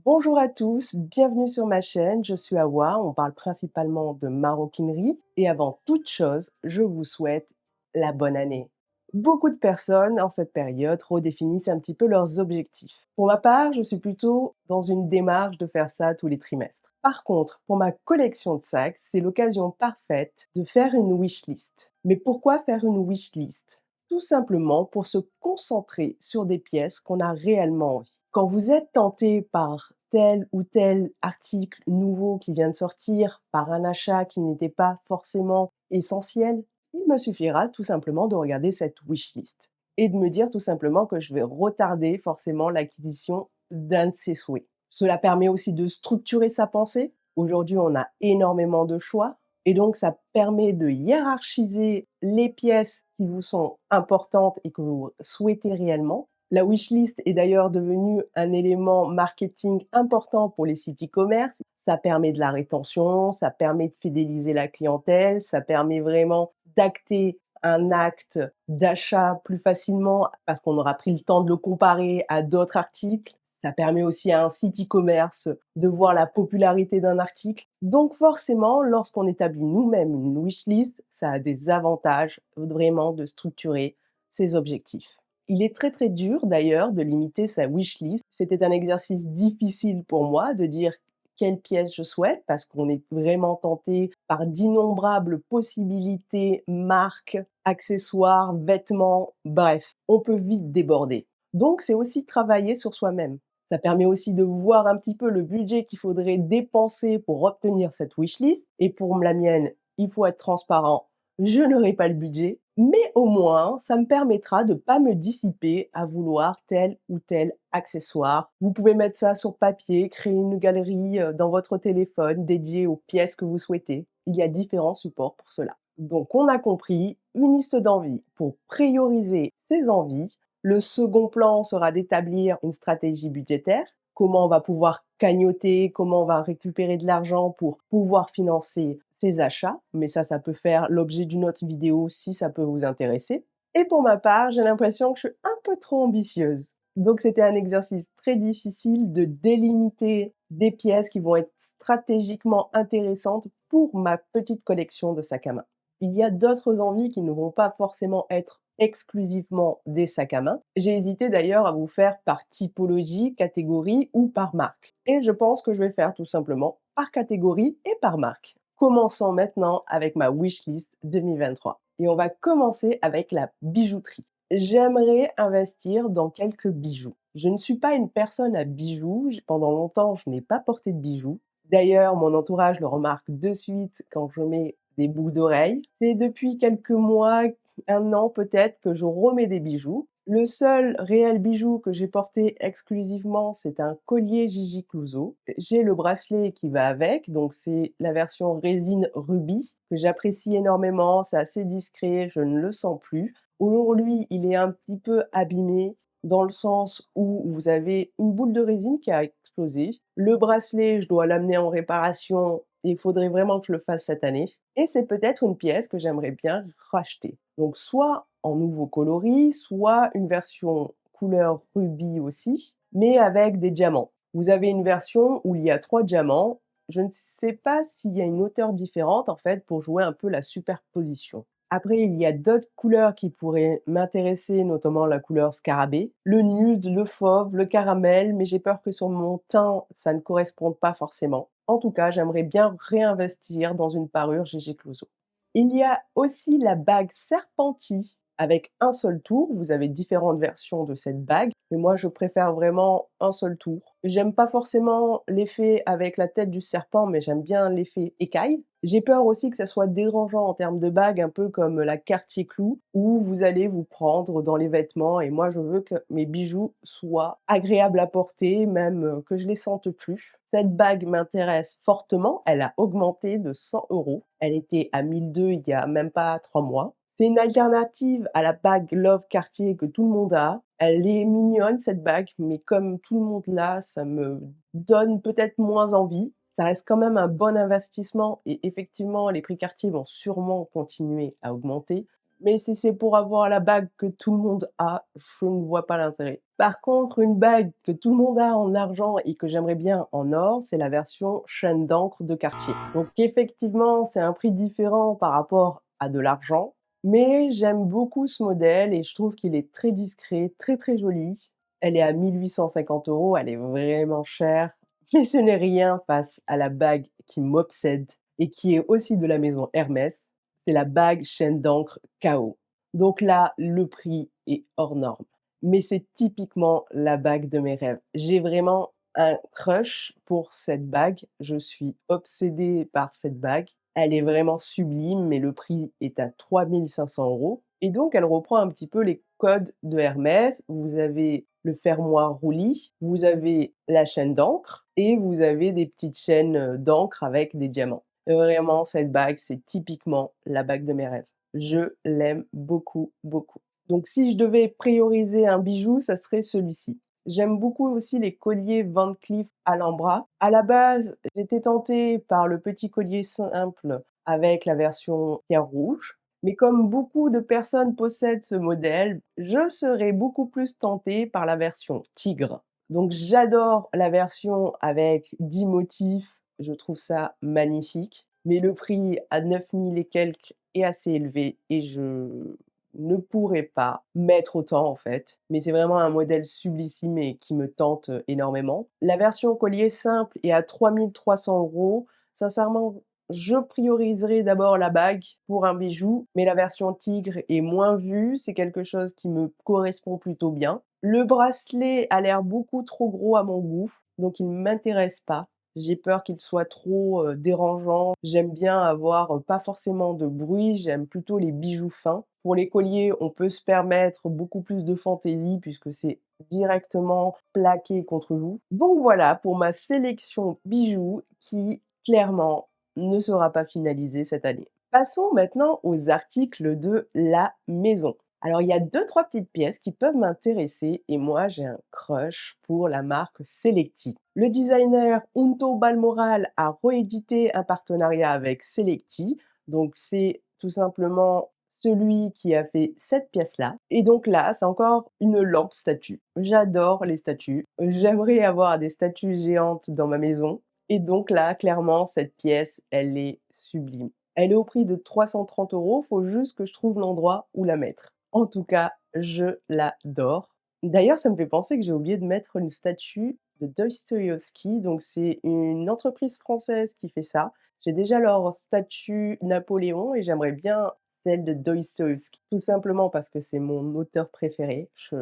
Bonjour à tous, bienvenue sur ma chaîne, je suis Awa, on parle principalement de maroquinerie et avant toute chose, je vous souhaite la bonne année. Beaucoup de personnes en cette période redéfinissent un petit peu leurs objectifs. Pour ma part, je suis plutôt dans une démarche de faire ça tous les trimestres. Par contre, pour ma collection de sacs, c'est l'occasion parfaite de faire une wishlist. Mais pourquoi faire une wishlist? Tout simplement pour se concentrer sur des pièces qu'on a réellement envie. Quand vous êtes tenté par tel ou tel article nouveau qui vient de sortir, par un achat qui n'était pas forcément essentiel, il me suffira tout simplement de regarder cette wishlist et de me dire tout simplement que je vais retarder forcément l'acquisition d'un de ces souhaits. Cela permet aussi de structurer sa pensée. Aujourd'hui, on a énormément de choix et donc ça permet de hiérarchiser les pièces qui vous sont importantes et que vous souhaitez réellement. La wishlist est d'ailleurs devenue un élément marketing important pour les sites e-commerce. Ça permet de la rétention, ça permet de fidéliser la clientèle, ça permet vraiment d'acter un acte d'achat plus facilement parce qu'on aura pris le temps de le comparer à d'autres articles. Ça permet aussi à un site e-commerce de voir la popularité d'un article. Donc forcément, lorsqu'on établit nous-mêmes une wishlist, ça a des avantages vraiment de structurer ses objectifs. Il est très très dur d'ailleurs de limiter sa wishlist. C'était un exercice difficile pour moi de dire quelle pièce je souhaite parce qu'on est vraiment tenté par d'innombrables possibilités, marques, accessoires, vêtements, bref, on peut vite déborder. Donc c'est aussi travailler sur soi-même. Ça permet aussi de voir un petit peu le budget qu'il faudrait dépenser pour obtenir cette wishlist. Et pour la mienne, il faut être transparent, je n'aurai pas le budget, mais au moins, ça me permettra de ne pas me dissiper à vouloir tel ou tel accessoire. Vous pouvez mettre ça sur papier, créer une galerie dans votre téléphone dédiée aux pièces que vous souhaitez. Il y a différents supports pour cela. Donc on a compris, une liste d'envies pour prioriser ses envies. Le second plan sera d'établir une stratégie budgétaire, comment on va pouvoir cagnotter, comment on va récupérer de l'argent pour pouvoir financer ses achats, mais ça peut faire l'objet d'une autre vidéo si ça peut vous intéresser. Et pour ma part, j'ai l'impression que je suis un peu trop ambitieuse. Donc c'était un exercice très difficile de délimiter des pièces qui vont être stratégiquement intéressantes pour ma petite collection de sacs à main. Il y a d'autres envies qui ne vont pas forcément être exclusivement des sacs à main. J'ai hésité d'ailleurs à vous faire par typologie, catégorie ou par marque. Et je pense que je vais faire tout simplement par catégorie et par marque. Commençons maintenant avec ma wishlist 2023. Et on va commencer avec la bijouterie. J'aimerais investir dans quelques bijoux. Je ne suis pas une personne à bijoux. Pendant longtemps, je n'ai pas porté de bijoux. D'ailleurs, mon entourage le remarque de suite quand je mets des boucles d'oreilles. C'est depuis quelques mois, un an peut-être, que je remets des bijoux. Le seul réel bijou que j'ai porté exclusivement, c'est un collier Gigi Clouseau. J'ai le bracelet qui va avec, donc c'est la version résine rubis que j'apprécie énormément, c'est assez discret, je ne le sens plus. Aujourd'hui, il est un petit peu abîmé dans le sens où vous avez une boule de résine qui a explosé. Le bracelet, je dois l'amener en réparation et il faudrait vraiment que je le fasse cette année. Et c'est peut-être une pièce que j'aimerais bien racheter. Donc soit en nouveau coloris, soit une version couleur rubis aussi, mais avec des diamants. Vous avez une version où il y a 3 diamants. Je ne sais pas s'il y a une hauteur différente en fait pour jouer un peu la superposition. Après, il y a d'autres couleurs qui pourraient m'intéresser, notamment la couleur scarabée, le nude, le fauve, le caramel, mais j'ai peur que sur mon teint, ça ne corresponde pas forcément. En tout cas, j'aimerais bien réinvestir dans une parure Gégé Clouseau. Il y a aussi la bague Serpentis avec un seul tour. Vous avez différentes versions de cette bague, mais moi je préfère vraiment un seul tour. J'aime pas forcément l'effet avec la tête du serpent, mais j'aime bien l'effet écaille. J'ai peur aussi que ça soit dérangeant en termes de bague, un peu comme la Cartier Clou, où vous allez vous prendre dans les vêtements et moi je veux que mes bijoux soient agréables à porter, même que je les sente plus. Cette bague m'intéresse fortement, elle a augmenté de 100 €. Elle était à 1 200 il y a même pas 3 mois. C'est une alternative à la bague Love Cartier que tout le monde a. Elle est mignonne cette bague, mais comme tout le monde l'a, ça me donne peut-être moins envie. Ça reste quand même un bon investissement et effectivement, les prix Cartier vont sûrement continuer à augmenter. Mais si c'est pour avoir la bague que tout le monde a, je ne vois pas l'intérêt. Par contre, une bague que tout le monde a en argent et que j'aimerais bien en or, c'est la version chaîne d'encre de Cartier. Donc effectivement, c'est un prix différent par rapport à de l'argent, mais j'aime beaucoup ce modèle et je trouve qu'il est très discret, très, très joli. Elle est à 1 850 €, elle est vraiment chère, mais ce n'est rien face à la bague qui m'obsède et qui est aussi de la maison Hermès, c'est la bague chaîne d'encre KO. Donc là, le prix est hors norme, mais c'est typiquement la bague de mes rêves. J'ai vraiment un crush pour cette bague, je suis obsédée par cette bague. Elle est vraiment sublime, mais le prix est à 3 500 € et donc elle reprend un petit peu les codes de Hermès. Vous avez le fermoir roulis, vous avez la chaîne d'encre et vous avez des petites chaînes, d'encre avec des diamants. Vraiment, cette bague, c'est typiquement la bague de mes rêves. Je l'aime beaucoup, beaucoup. Donc si je devais prioriser un bijou, ça serait celui-ci. J'aime beaucoup aussi les colliers Van Cleef à l'Ambra. À la base, j'étais tentée par le petit collier simple avec la version pierre rouge, mais comme beaucoup de personnes possèdent ce modèle, je serais beaucoup plus tentée par la version tigre. Donc j'adore la version avec 10 motifs, je trouve ça magnifique, mais le prix à 9 000 et quelques est assez élevé et je ne pourrais pas mettre autant en fait. Mais c'est vraiment un modèle sublissime et qui me tente, énormément. La version collier simple est à 3 300 €. Sincèrement, je prioriserai d'abord la bague pour un bijou, mais la version tigre est moins vue, c'est quelque chose qui me correspond plutôt bien. Le bracelet a l'air beaucoup trop gros à mon goût, donc il ne m'intéresse pas. J'ai peur qu'il soit trop, dérangeant. J'aime bien avoir, pas forcément de bruit, j'aime plutôt les bijoux fins. Pour les colliers, on peut se permettre beaucoup plus de fantaisie puisque c'est directement plaqué contre vous. Donc voilà pour ma sélection bijoux qui, clairement, ne sera pas finalisée cette année. Passons maintenant aux articles de la maison. Alors, il y a deux-trois petites pièces qui peuvent m'intéresser et moi, j'ai un crush pour la marque Selecti. Le designer Unto Balmoral a réédité un partenariat avec Selecti. Donc, c'est tout simplement celui qui a fait cette pièce-là. Et donc là, c'est encore une lampe statue. J'adore les statues. J'aimerais avoir des statues géantes dans ma maison. Et donc là, clairement, cette pièce, elle est sublime. Elle est au prix de 330 €, faut juste que je trouve l'endroit où la mettre. En tout cas, je l'adore. D'ailleurs, ça me fait penser que j'ai oublié de mettre une statue de Dostoïevski, donc c'est une entreprise française qui fait ça. J'ai déjà leur statue Napoléon et j'aimerais bien celle de Dostoïevski, tout simplement parce que c'est mon auteur préféré. Je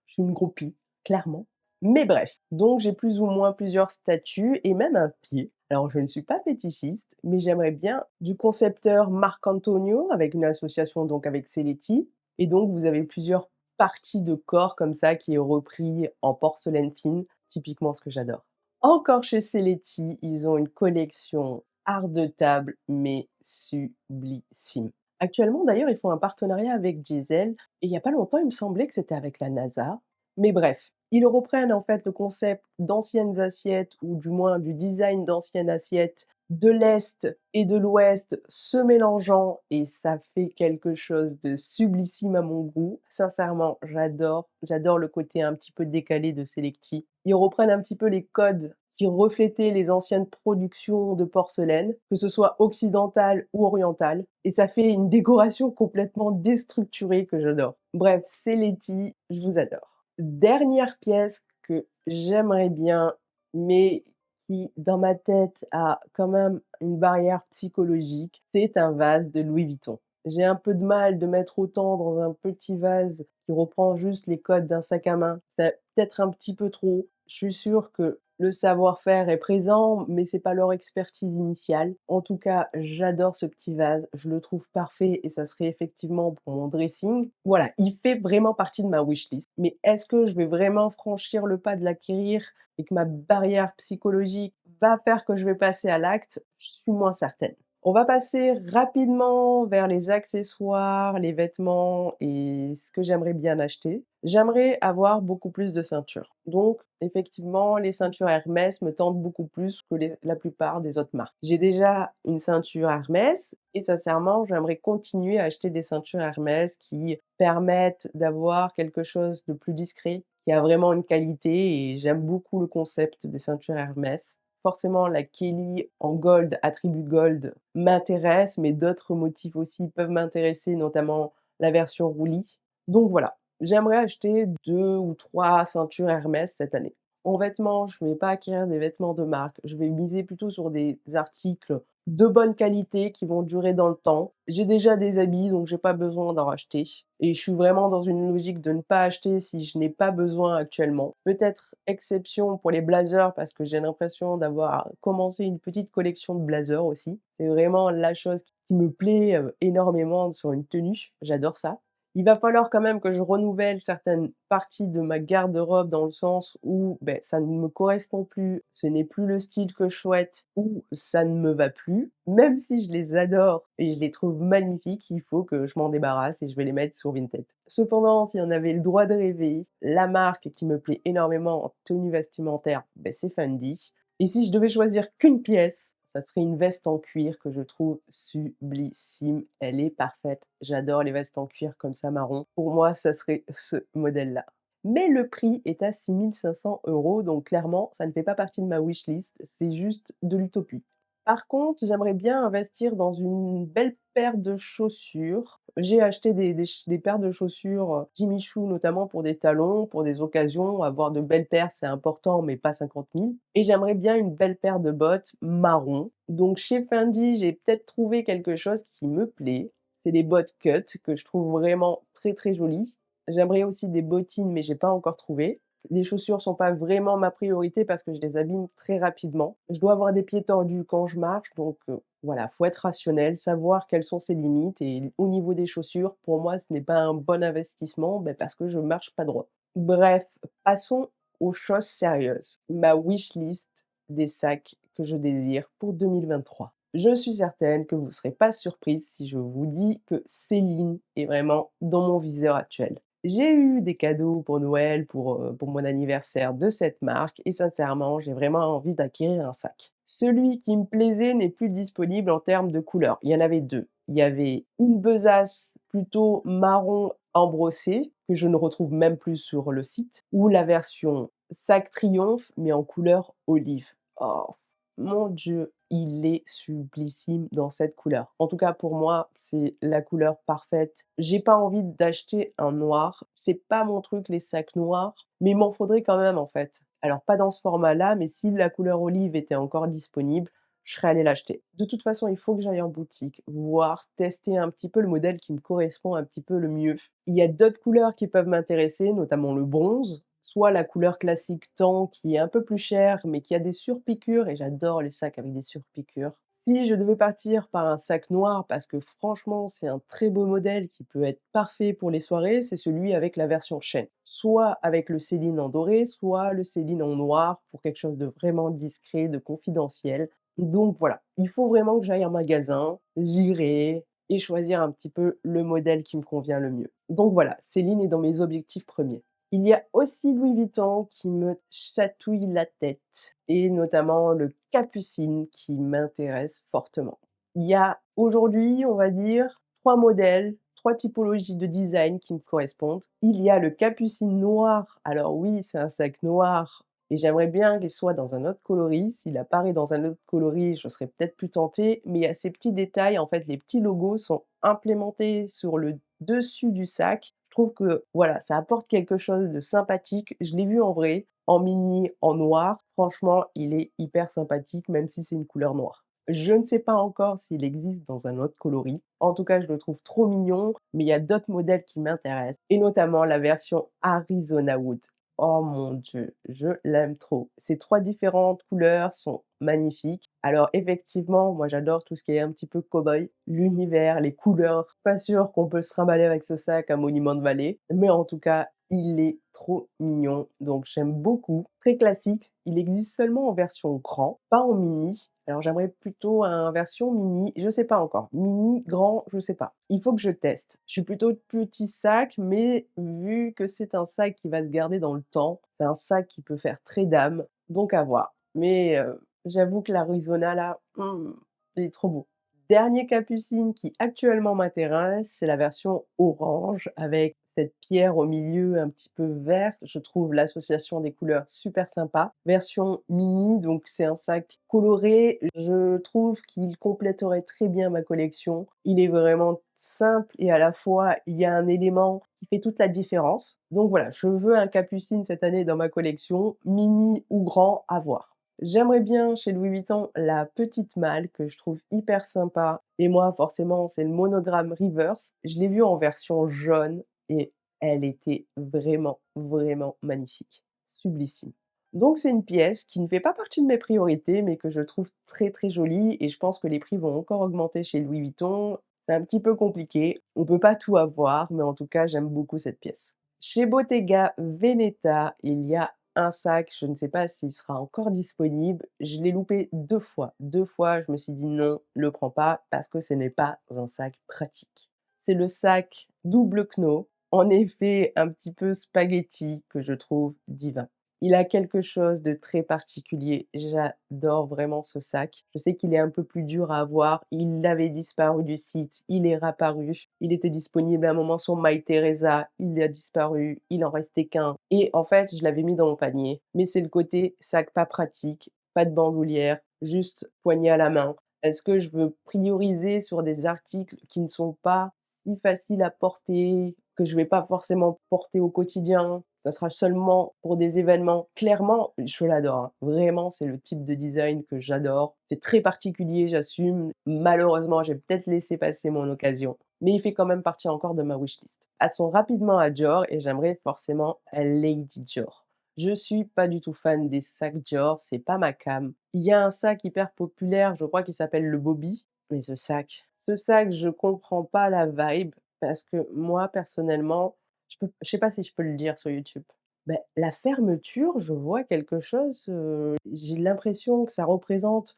suis une groupie, clairement. Mais bref, donc j'ai plus ou moins plusieurs statues et même un pied. Alors je ne suis pas fétichiste, mais j'aimerais bien du concepteur Marc Antonio avec une association donc avec Seletti et donc vous avez plusieurs parties de corps comme ça qui est repris en porcelaine fine, typiquement ce que j'adore. Encore chez Seletti, ils ont une collection art de table, mais sublissime. Actuellement d'ailleurs, ils font un partenariat avec Diesel et il y a pas longtemps, il me semblait que c'était avec la NASA. Mais bref, ils reprennent en fait le concept d'anciennes assiettes ou du moins du design d'anciennes assiettes de l'Est et de l'Ouest se mélangeant et ça fait quelque chose de sublissime à mon goût. Sincèrement, j'adore le côté un petit peu décalé de Selecti. Ils reprennent un petit peu les codes qui reflétaient les anciennes productions de porcelaine, que ce soit occidentale ou orientale, et ça fait une décoration complètement déstructurée que j'adore. Bref, Seletti, je vous adore. Dernière pièce que j'aimerais bien, mais qui, dans ma tête, a quand même une barrière psychologique, c'est un vase de Louis Vuitton. J'ai un peu de mal de mettre autant dans un petit vase qui reprend juste les codes d'un sac à main. C'est peut-être un petit peu trop. Je suis sûre que le savoir-faire est présent, mais c'est pas leur expertise initiale. En tout cas, j'adore ce petit vase, je le trouve parfait et ça serait effectivement pour mon dressing. Voilà, il fait vraiment partie de ma wishlist. Mais est-ce que je vais vraiment franchir le pas de l'acquérir et que ma barrière psychologique va faire que je vais passer à l'acte? Je suis moins certaine. On va passer rapidement vers les accessoires, les vêtements et ce que j'aimerais bien acheter. J'aimerais avoir beaucoup plus de ceintures. Donc, effectivement, les ceintures Hermès me tentent beaucoup plus que la plupart des autres marques. J'ai déjà une ceinture Hermès et sincèrement, j'aimerais continuer à acheter des ceintures Hermès qui permettent d'avoir quelque chose de plus discret, qui a vraiment une qualité et j'aime beaucoup le concept des ceintures Hermès. Forcément, la Kelly en gold, attribut gold, m'intéresse, mais d'autres motifs aussi peuvent m'intéresser, notamment la version roulis. Donc voilà, j'aimerais acheter 2 ou 3 ceintures Hermès cette année. En vêtements, je ne vais pas acquérir des vêtements de marque, je vais miser plutôt sur des articles de bonne qualité qui vont durer dans le temps. J'ai déjà des habits, donc j'ai pas besoin d'en racheter et je suis vraiment dans une logique de ne pas acheter si je n'ai pas besoin actuellement. Peut-être exception pour les blazers parce que j'ai l'impression d'avoir commencé une petite collection de blazers aussi. C'est vraiment la chose qui me plaît, énormément sur une tenue, j'adore ça. Il va falloir quand même que je renouvelle certaines parties de ma garde-robe dans le sens où, beh, ça ne me correspond plus, ce n'est plus le style que je souhaite ou ça ne me va plus. Même si je les adore et je les trouve magnifiques, il faut que je m'en débarrasse et je vais les mettre sur Vinted. Cependant, si on avait le droit de rêver, la marque qui me plaît énormément en tenue vestimentaire, beh, c'est Fendi. Et si je devais choisir qu'une pièce, ça serait une veste en cuir que je trouve sublissime. Elle est parfaite. J'adore les vestes en cuir comme ça marron. Pour moi, ça serait ce modèle-là. Mais le prix est à 6 500 €, donc clairement, ça ne fait pas partie de ma wishlist, c'est juste de l'utopie. Par contre, j'aimerais bien investir dans une belle paire de chaussures. J'ai acheté des paires de chaussures, Jimmy Choo notamment pour des talons, pour des occasions. Avoir de belles paires, c'est important, mais pas 50 000. Et j'aimerais bien une belle paire de bottes marron. Donc chez Fendi, j'ai peut-être trouvé quelque chose qui me plaît. C'est des bottes cut que je trouve vraiment très, très jolies. J'aimerais aussi des bottines, mais j'ai pas encore trouvé. Les chaussures sont pas vraiment ma priorité parce que je les abîme très rapidement. Je dois avoir des pieds tordus quand je marche, donc voilà, faut être rationnel, savoir quelles sont ses limites et au niveau des chaussures, pour moi, ce n'est pas un bon investissement, parce que je marche pas droit. Bref, passons aux choses sérieuses. Ma wish list des sacs que je désire pour 2023. Je suis certaine que vous ne serez pas surprise si je vous dis que Céline est vraiment dans mon viseur actuel. J'ai eu des cadeaux pour Noël, pour mon anniversaire de cette marque et sincèrement, j'ai vraiment envie d'acquérir un sac. Celui qui me plaisait n'est plus disponible en termes de couleurs. Il y en avait 2. Il y avait une besace plutôt marron embrossée, que je ne retrouve même plus sur le site, ou la version sac Triomphe, mais en couleur olive. Oh, mon Dieu, il est sublissime dans cette couleur. En tout cas, pour moi, c'est la couleur parfaite. J'ai pas envie d'acheter un noir. C'est pas mon truc, les sacs noirs, mais il m'en faudrait quand même, en fait. Alors, pas dans ce format-là, mais si la couleur olive était encore disponible, je serais allée l'acheter. De toute façon, il faut que j'aille en boutique, voir, tester un petit peu le modèle qui me correspond un petit peu le mieux. Il y a d'autres couleurs qui peuvent m'intéresser, notamment le bronze, soit la couleur classique tan qui est un peu plus chère, mais qui a des surpiqûres et j'adore les sacs avec des surpiqûres. Si je devais partir par un sac noir, parce que franchement, c'est un très beau modèle qui peut être parfait pour les soirées, c'est celui avec la version chaîne. Soit avec le Céline en doré, soit le Céline en noir pour quelque chose de vraiment discret, de confidentiel. Donc voilà, il faut vraiment que j'aille en magasin, j'irai et choisir un petit peu le modèle qui me convient le mieux. Donc voilà, Céline est dans mes objectifs premiers. Il y a aussi Louis Vuitton qui me chatouille la tête et notamment le Capucine qui m'intéresse fortement. Il y a aujourd'hui, on va dire, 3 modèles, 3 typologies de design qui me correspondent. Il y a le Capucine noir. Alors oui, c'est un sac noir et j'aimerais bien qu'il soit dans un autre coloris. S'il apparaît dans un autre coloris, je serais peut-être plus tentée, mais il y a ces petits détails, en fait, les petits logos sont implémentés sur le dessus du sac. Je trouve que, voilà, ça apporte quelque chose de sympathique. Je l'ai vu en vrai, en mini, en noir. Franchement, il est hyper sympathique, même si c'est une couleur noire. Je ne sais pas encore s'il existe dans un autre coloris. En tout cas, je le trouve trop mignon, mais il y a d'autres modèles qui m'intéressent et notamment la version Arizona Wood. Oh mon Dieu, je l'aime trop. Ces 3 différentes couleurs sont magnifiques. Alors effectivement, moi j'adore tout ce qui est un petit peu cow-boy, l'univers, les couleurs. Pas sûr qu'on peut se trimballer avec ce sac à Monument de Vallée, mais en tout cas, Il est trop mignon, donc j'aime beaucoup. Très classique, il existe seulement en version grand, pas en mini. Alors j'aimerais plutôt un version mini, je sais pas encore. Mini, grand, je sais pas. Il faut que je teste. Je suis plutôt petit sac, mais vu que c'est un sac qui va se garder dans le temps, c'est un sac qui peut faire très dame, donc à voir. Mais j'avoue que l'Arizona là, il est trop beau. Dernier capucine qui actuellement m'intéresse, c'est la version orange avec cette pierre au milieu un petit peu verte. Je trouve l'association des couleurs super sympa. Version mini, donc c'est un sac coloré. Je trouve qu'il compléterait très bien ma collection. Il est vraiment simple et à la fois il y a un élément qui fait toute la différence. Donc voilà, je veux un capucine cette année dans ma collection, mini ou grand, à voir. J'aimerais bien chez Louis Vuitton la petite malle que je trouve hyper sympa et moi forcément c'est le monogramme reverse. Je l'ai vue en version jaune et elle était vraiment, vraiment magnifique, sublissime. Donc c'est une pièce qui ne fait pas partie de mes priorités, mais que je trouve très, très jolie et je pense que les prix vont encore augmenter chez Louis Vuitton. C'est un petit peu compliqué, on peut pas tout avoir, mais en tout cas j'aime beaucoup cette pièce. Chez Bottega Veneta, il y a un sac, je ne sais pas s'il sera encore disponible. Je l'ai loupé 2 fois. 2 fois, je me suis dit: «Non, le prends pas» parce que ce n'est pas un sac pratique. C'est le sac double kno, en effet un petit peu spaghetti que je trouve divin. Il a quelque chose de très particulier. J'adore vraiment ce sac. Je sais qu'il est un peu plus dur à avoir. Il avait disparu du site, il est réapparu. Il était disponible à un moment sur MyTeresa, il a disparu, il en restait qu'un et en fait, je l'avais mis dans mon panier. Mais c'est le côté sac pas pratique, pas de bandoulière, juste poignée à la main. Est-ce que je veux prioriser sur des articles qui ne sont pas si faciles à porter, que je vais pas forcément porter au quotidien? Ça sera seulement pour des événements. Clairement, je l'adore, hein. Vraiment, c'est le type de design que j'adore. C'est très particulier, j'assume. Malheureusement, j'ai peut-être laissé passer mon occasion, mais il fait quand même partie encore de ma wishlist. Passons rapidement à Dior et j'aimerais forcément un Lady Dior. Je suis pas du tout fan des sacs Dior, c'est pas ma came. Il y a un sac hyper populaire, je crois qu'il s'appelle le Bobby, mais ce sac, je comprends pas la vibe parce que moi personnellement, je sais pas si je peux le dire sur YouTube. Beh, la fermeture, je vois quelque chose, j'ai l'impression que ça représente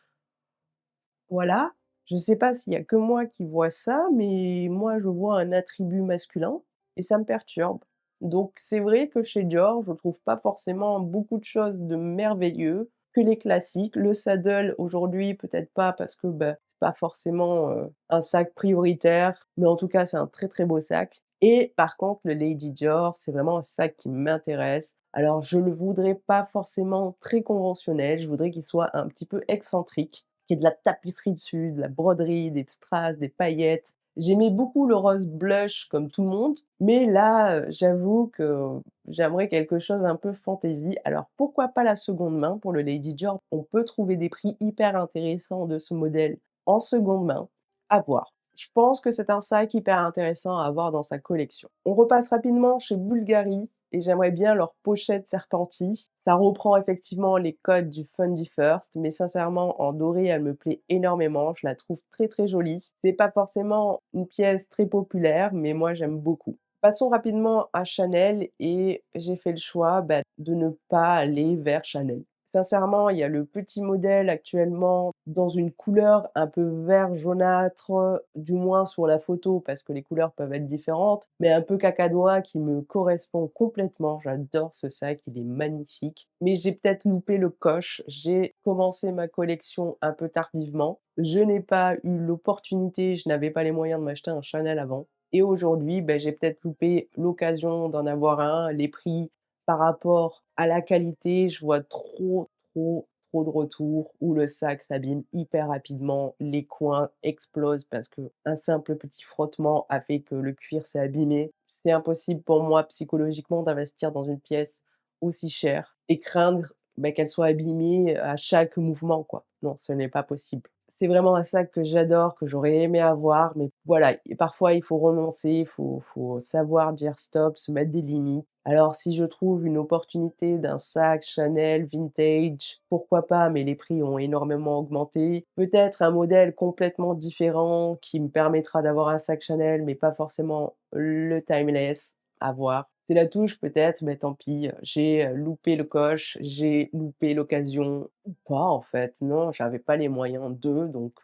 voilà, je sais pas s'il y a que moi qui vois ça, mais moi je vois un attribut masculin et ça me perturbe. Donc c'est vrai que chez Dior, je trouve pas forcément beaucoup de choses de merveilleux, que les classiques. Le saddle aujourd'hui, peut-être pas parce que, bah, c'est pas forcément, un sac prioritaire, mais en tout cas, c'est un très, très beau sac et par contre le Lady Dior, c'est vraiment un sac qui m'intéresse. Alors je le voudrais pas forcément très conventionnel, je voudrais qu'il soit un petit peu excentrique, qu'il y ait de la tapisserie dessus, de la broderie, des strass, des paillettes. J'aimais beaucoup le rose blush comme tout le monde, mais là, j'avoue que j'aimerais quelque chose un peu fantaisie. Alors pourquoi pas la seconde main pour le Lady Dior? On peut trouver des prix hyper intéressants de ce modèle en seconde main, à voir. Je pense que c'est un sac hyper intéressant à avoir dans sa collection. On repasse rapidement chez Bulgari et j'aimerais bien leur pochette serpentis. Ça reprend effectivement les codes du Fundy First, mais sincèrement en doré, elle me plaît énormément. Je la trouve très, très jolie. C'est pas forcément une pièce très populaire, mais moi j'aime beaucoup. Passons rapidement à Chanel et j'ai fait le choix, bah, de ne pas aller vers Chanel. Sincèrement, il y a le petit modèle actuellement dans une couleur un peu vert jaunâtre, du moins sur la photo parce que les couleurs peuvent être différentes, mais un peu cacadois qui me correspond complètement. J'adore ce sac, il est magnifique. Mais j'ai peut-être loupé le coche. J'ai commencé ma collection un peu tardivement. Je n'ai pas eu l'opportunité, je n'avais pas les moyens de m'acheter un Chanel avant. Et aujourd'hui, beh, j'ai peut-être loupé l'occasion d'en avoir un, les prix par rapport à la qualité, je vois trop, trop, trop de retours où le sac s'abîme hyper rapidement, les coins explosent parce qu'un simple petit frottement a fait que le cuir s'est abîmé. C'est impossible pour moi psychologiquement d'investir dans une pièce aussi chère et craindre, bah, qu'elle soit abîmée à chaque mouvement, quoi. Non, ce n'est pas possible. C'est vraiment un sac que j'adore, que j'aurais aimé avoir, mais voilà, et parfois il faut renoncer, il faut savoir dire stop, se mettre des limites. Alors si je trouve une opportunité d'un sac Chanel vintage, pourquoi pas, mais les prix ont énormément augmenté. Peut-être un modèle complètement différent qui me permettra d'avoir un sac Chanel, mais pas forcément le timeless, à voir. C'est la touche peut-être, mais tant pis, j'ai, loupé le coche, j'ai loupé l'occasion ou pas en fait. Non, j'avais pas les moyens de, donc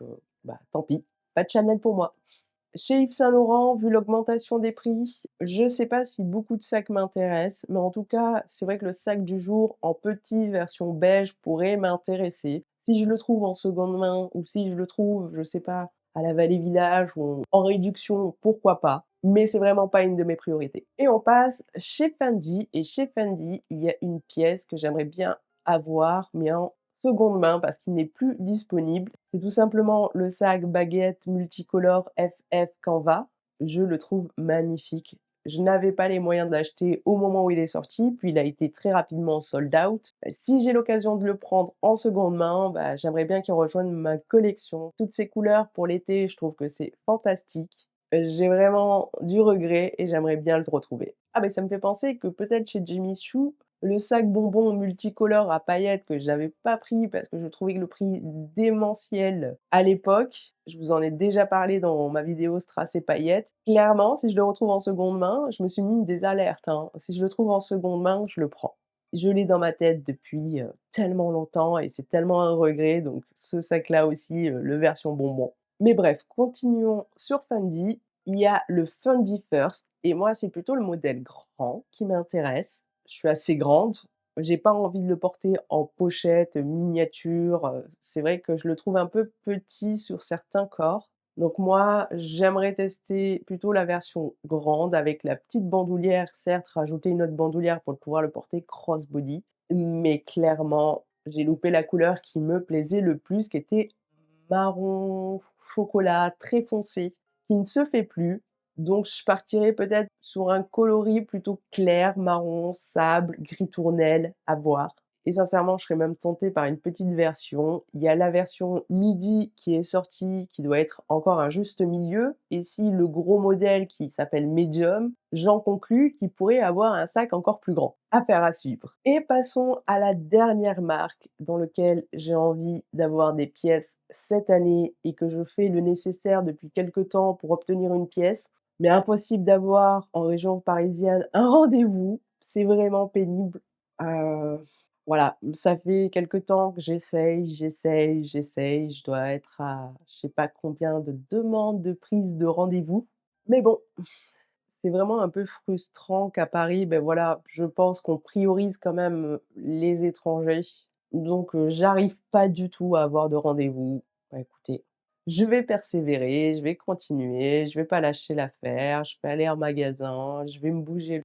bah, tant pis, pas de Chanel pour moi. Chez Yves Saint Laurent, vu l'augmentation des prix, je sais pas si beaucoup de sacs m'intéressent, mais en tout cas, c'est vrai que le sac du jour en petit version beige pourrait m'intéresser. Si je le trouve en seconde main ou si je le trouve, je sais pas, à la Vallée Village ou en réduction, pourquoi pas, mais c'est vraiment pas une de mes priorités. Et on passe chez Fendi et chez Fendi, il y a une pièce que j'aimerais bien avoir, mais en seconde main parce qu'il n'est plus disponible. C'est tout simplement le sac baguette multicolore FF Canva. Je le trouve magnifique. Je n'avais pas les moyens de l'acheter au moment où il est sorti, puis il a été très rapidement sold out. Si j'ai l'occasion de le prendre en seconde main, bah, j'aimerais bien qu'il rejoigne ma collection. Toutes ces couleurs pour l'été, je trouve que c'est fantastique. J'ai vraiment du regret et j'aimerais bien le retrouver. Ah ben ça me fait penser que peut-être chez Jimmy Choo, le sac bonbon multicolore à paillettes que j'avais pas pris parce que je trouvais que le prix démentiel à l'époque, je vous en ai déjà parlé dans ma vidéo strass et paillettes. Clairement, si je le retrouve en seconde main, je me suis mis des alertes, hein. Si je le trouve en seconde main, je le prends. Je l'ai dans ma tête depuis, tellement longtemps et c'est tellement un regret, donc ce sac-là aussi, le version bonbon. Mais bref, continuons sur Fendi. Il y a le Fendi First et moi, c'est plutôt le modèle grand qui m'intéresse. Je suis assez grande, j'ai pas envie de le porter en pochette, miniature, c'est vrai que je le trouve un peu petit sur certains corps. Donc moi, j'aimerais tester plutôt la version grande avec la petite bandoulière, certes, rajouter une autre bandoulière pour pouvoir le porter crossbody, mais clairement, j'ai loupé la couleur qui me plaisait le plus, qui était marron chocolat très foncé, qui ne se fait plus. Donc je partirais peut-être sur un coloris plutôt clair, marron, sable, gris tournelle, à voir. Et sincèrement, je serais même tentée par une petite version. Il y a la version midi qui est sortie, qui doit être encore un juste milieu. Et si le gros modèle qui s'appelle medium, j'en conclus qu'il pourrait avoir un sac encore plus grand. Affaire à suivre. Et passons à la dernière marque dans lequel j'ai envie d'avoir des pièces cette année et que je fais le nécessaire depuis quelque temps pour obtenir une pièce, mais impossible d'avoir en région parisienne un rendez-vous. C'est vraiment pénible. Heu voilà, ça fait quelque temps que j'essaye, je dois être à je sais pas combien de demandes de prise de rendez-vous. Mais bon, c'est vraiment un peu frustrant qu'à Paris, ben voilà, je pense qu'on priorise quand même, les étrangers. Donc j'arrive pas du tout à avoir de rendez-vous. Bah, écoutez, je vais persévérer, je vais continuer, je vais pas lâcher l'affaire, je vais aller en magasin, je vais me bouger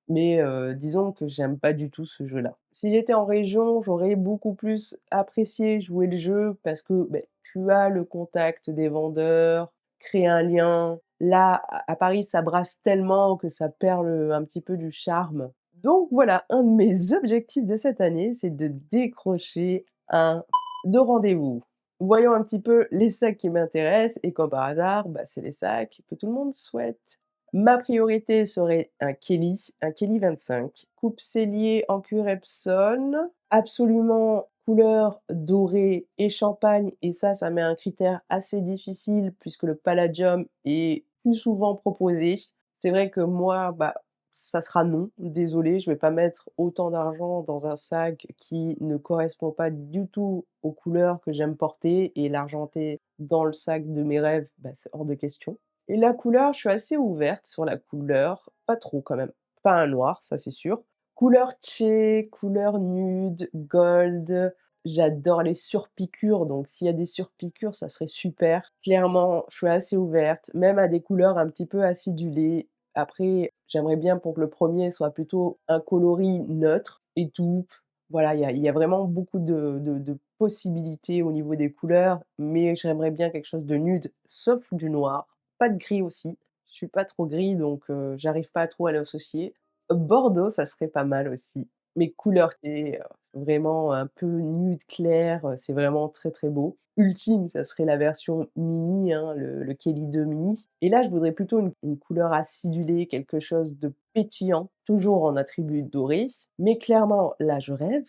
mais disons que j'aime pas du tout ce jeu-là. Si j'étais en région, j'aurais beaucoup plus apprécié jouer le jeu parce que, beh, tu as le contact des vendeurs, créer un lien. Là, à Paris, ça brasse tellement que ça perd un petit peu du charme. Donc voilà, un de mes objectifs de cette année, c'est de décrocher un de rendez-vous. Voyons un petit peu les sacs qui m'intéressent et comme par hasard, bah, c'est les sacs que tout le monde souhaite. Ma priorité serait un Kelly 25, coupe sellier en cuir Epson, absolument couleur dorée et champagne et ça met un critère assez difficile puisque le palladium est plus souvent proposé. C'est vrai que moi, bah, ça sera non, désolée, je vais pas mettre autant d'argent dans un sac qui ne correspond pas du tout aux couleurs que j'aime porter et l'argenté dans le sac de mes rêves, bah, c'est hors de question. Et la couleur, je suis assez ouverte sur la couleur, pas trop quand même. Pas un noir, ça c'est sûr. Couleur tché, couleur nude, gold. J'adore les surpiqûres, donc s'il y a des surpiqûres, ça serait super. Clairement, je suis assez ouverte, même à des couleurs un petit peu acidulées. Après, j'aimerais bien pour que le premier soit plutôt un coloris neutre et tout. Voilà, il y a vraiment beaucoup de possibilités au niveau des couleurs, mais j'aimerais bien quelque chose de nude, sauf du noir. Pas de gris aussi, je suis pas trop gris donc j'arrive pas trop à l'associer. Bordeaux, ça serait pas mal aussi, mais couleur qui vraiment un peu nude clair, c'est vraiment très, très beau. Ultime, ça serait la version mini, hein, le Kelly 2 mini et là, je voudrais plutôt une couleur acidulée, quelque chose de pétillant, toujours en attribut doré, mais clairement, là, je rêve.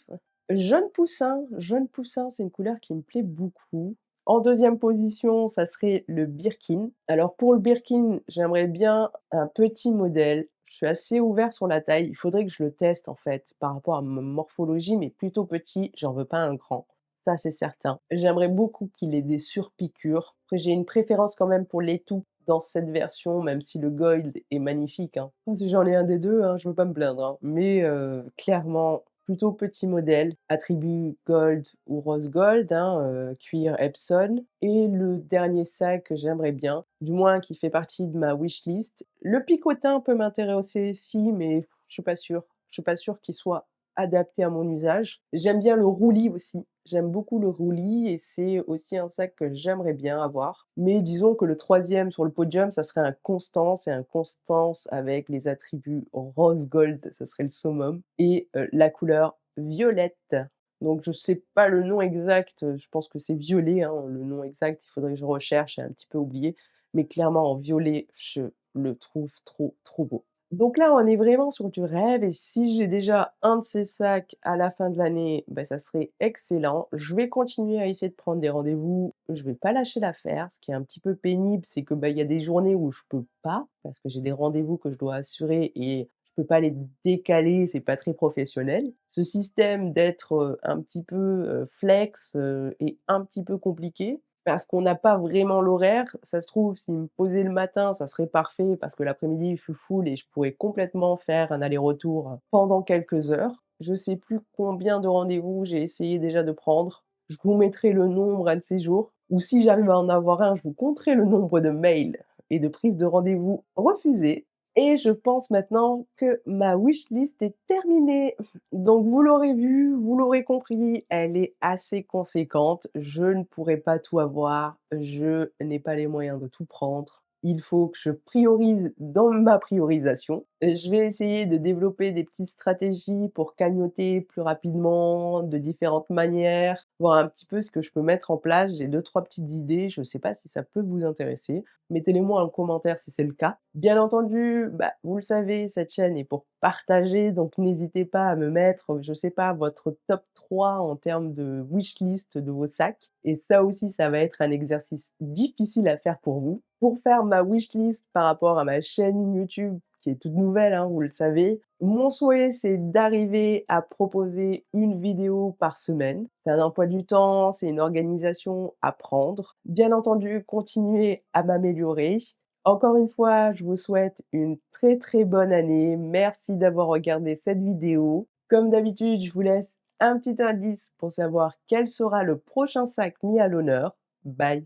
Jaune poussin, c'est une couleur qui me plaît beaucoup. En deuxième position, ça serait le Birkin. Alors pour le Birkin, j'aimerais bien un petit modèle. Je suis assez ouvert sur la taille. Il faudrait que je le teste en fait par rapport à ma morphologie, mais plutôt petit, j'en veux pas un grand. Ça, c'est certain. J'aimerais beaucoup qu'il ait des surpiqûres. Après, j'ai une préférence quand même pour l'étou dans cette version, même si le gold est magnifique, hein. Enfin, si j'en ai un des 2, hein, je veux pas me plaindre, hein. Mais clairement, plutôt petit modèle, attribut gold ou rose gold, hein, cuir Epson. Et le dernier sac que j'aimerais bien, du moins qui fait partie de ma wishlist, le picotin peut m'intéresser aussi, mais je suis pas sûre. Je suis pas sûre qu'il soit adapté à mon usage. J'aime bien le roulis aussi. J'aime beaucoup le roulis et c'est aussi un sac que j'aimerais bien avoir. Mais disons que le troisième sur le podium, ça serait un Constance et un Constance avec les attributs rose gold, ça serait le summum et la couleur violette. Donc je sais pas le nom exact, je pense que c'est violet, hein, le nom exact, il faudrait que je recherche, j'ai un petit peu oublié. Mais clairement en violet, je le trouve trop, trop beau. Donc là, on est vraiment sur du rêve et si j'ai déjà un de ces sacs à la fin de l'année, bah, ça serait excellent. Je vais continuer à essayer de prendre des rendez-vous, je vais pas lâcher l'affaire. Ce qui est un petit peu pénible, c'est que, bah, il y a des journées où je peux pas, parce que j'ai des rendez-vous que je dois assurer et je peux pas les décaler, c'est pas très professionnel. Ce système d'être, un petit peu, flex, est un petit peu compliqué. Parce qu'on n'a pas vraiment l'horaire. Ça se trouve, s'il me posait le matin, ça serait parfait parce que l'après-midi, je suis full et je pourrais complètement faire un aller-retour pendant quelques heures. Je sais plus combien de rendez-vous j'ai essayé déjà de prendre. Je vous mettrai le nombre un de ces jours ou si j'arrive à en avoir un, je vous compterai le nombre de mails et de prises de rendez-vous refusées et je pense maintenant que ma wishlist est terminée. Donc vous l'aurez vu, vous l'aurez compris, elle est assez conséquente. Je ne pourrai pas tout avoir, je n'ai pas les moyens de tout prendre. Il faut que je priorise dans ma priorisation. Je vais essayer de développer des petites stratégies pour cagnotter plus rapidement, de différentes manières, voir un petit peu ce que je peux mettre en place. J'ai deux trois petites idées, je ne sais pas si ça peut vous intéresser. Mettez-les moi en commentaire si c'est le cas. Bien entendu, bah, vous le savez, cette chaîne est pour partager, donc n'hésitez pas à me mettre, je sais pas, votre top 3 en termes de wishlist de vos sacs et ça aussi, ça va être un exercice difficile à faire pour vous. Pour faire ma wishlist par rapport à ma chaîne YouTube qui est toute nouvelle, hein, vous le savez, mon souhait, c'est d'arriver à proposer une vidéo par semaine. C'est un emploi du temps, c'est une organisation à prendre. Bien entendu, continuer à m'améliorer. Encore une fois, je vous souhaite une très, très bonne année. Merci d'avoir regardé cette vidéo. Comme d'habitude, je vous laisse un petit indice pour savoir quel sera le prochain sac mis à l'honneur. Bye!